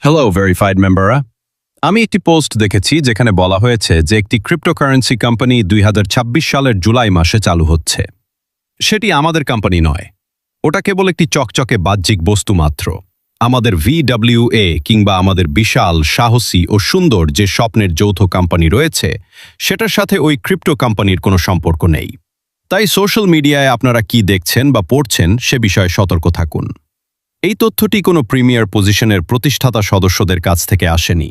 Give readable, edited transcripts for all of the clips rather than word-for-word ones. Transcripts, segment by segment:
Hello verified মেম্বাররা, আমি একটি পোস্ট দেখেছি যেখানে বলা হয়েছে যে একটি ক্রিপ্টোকারেন্সি কোম্পানি 2026 সালের জুলাই মাসে চালু হচ্ছে। সেটি আমাদের কোম্পানি নয়, ওটা কেবল একটি চকচকে বাহ্যিক বস্তু মাত্র। আমাদের VWA কিংবা আমাদের বিশাল, সাহসী ও সুন্দর যে স্বপ্নের যৌথ কোম্পানি রয়েছে, সেটার সাথে ওই ক্রিপ্টো কোম্পানির কোনো সম্পর্ক নেই। তাই সোশ্যাল মিডিয়ায় আপনারা কি দেখছেন বা পড়ছেন সে বিষয়ে সতর্ক থাকুন। এই তথ্যটি কোনো প্রিমিয়ার পজিশনের প্রতিষ্ঠাতা সদস্যদের কাছ থেকে আসেনি,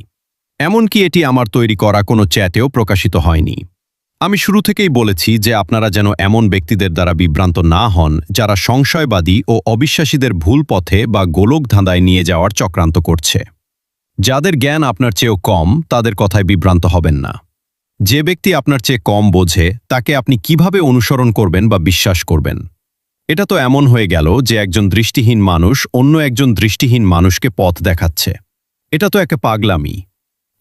এমনকি এটি আমার তৈরি করা কোনো চ্যাটেও প্রকাশিত হয়নি। আমি শুরু থেকেই বলেছি যে আপনারা যেন এমন ব্যক্তিদের দ্বারা বিভ্রান্ত না হন যারা সংশয়বাদী ও অবিশ্বাসীদের ভুল পথে বা গোলক ধাঁধায় নিয়ে যাওয়ার চক্রান্ত করছে। যাদের জ্ঞান আপনার চেয়েও কম তাদের কথায় বিভ্রান্ত হবেন না। যে ব্যক্তি আপনার চেয়ে কম বোঝে তাকে আপনি কিভাবে অনুসরণ করবেন বা বিশ্বাস করবেন? এটা তো এমন হয়ে গেল যে একজন দৃষ্টিহীন মানুষ অন্য একজন দৃষ্টিহীন মানুষকে পথ দেখাচ্ছে। এটা তো একটা পাগলামি।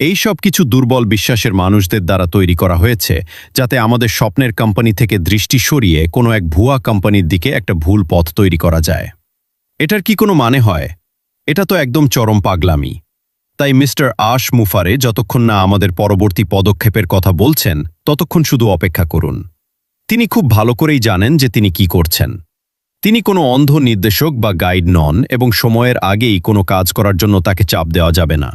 এই সব কিছু দুর্বল বিশ্বাসের মানুষদের দ্বারা তৈরি করা হয়েছে যাতে আমাদের স্বপ্নের কোম্পানি থেকে দৃষ্টি সরিয়ে কোনো এক ভুয়া কোম্পানির দিকে একটা ভুল পথ তৈরি করা যায়। এটার কি কোনো মানে হয়? এটা তো একদম চরম পাগলামি। তাই মিস্টার আশ মুফারে যতক্ষণ না আমাদের পরবর্তী পদক্ষেপের কথা বলছেন ততক্ষণ শুধু অপেক্ষা করুন। তিনি খুব ভালো করেই জানেন যে তিনি কি করছেন। তিনি কোনো অন্ধ নির্দেশক বা গাইড নন এবং সময়ের আগেই কোনো কাজ করার জন্য তাকে চাপ দেওয়া যাবে না।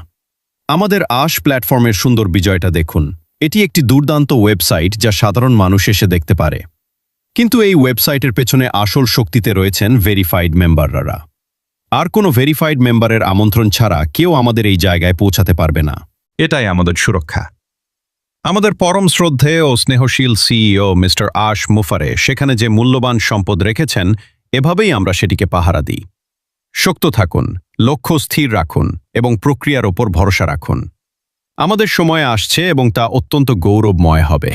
আমাদের আশ প্ল্যাটফর্মের সুন্দর বিজয়টা দেখুন। এটি একটি দুর্দান্ত ওয়েবসাইট যা সাধারণ মানুষ এসে দেখতে পারে। কিন্তু এই ওয়েবসাইটের পেছনে আসল শক্তিতে রয়েছেন ভেরিফাইড মেম্বাররা। আর কোনো ভেরিফাইড মেম্বারের আমন্ত্রণ ছাড়া কেউ আমাদের এই জায়গায় পৌঁছাতে পারবে না। এটাই আমাদের সুরক্ষা। আমাদের পরম শ্রদ্ধে ও স্নেহশীল সিইও মিস্টার আশ মুফারে সেখানে যে মূল্যবান সম্পদ রেখেছেন, এভাবেই আমরা সেটিকে পাহারা দিই। শক্ত থাকুন, লক্ষ্য স্থির রাখুন এবং প্রক্রিয়ার ওপর ভরসা রাখুন। আমাদের সময় আসছে এবং তা অত্যন্ত গৌরবময় হবে।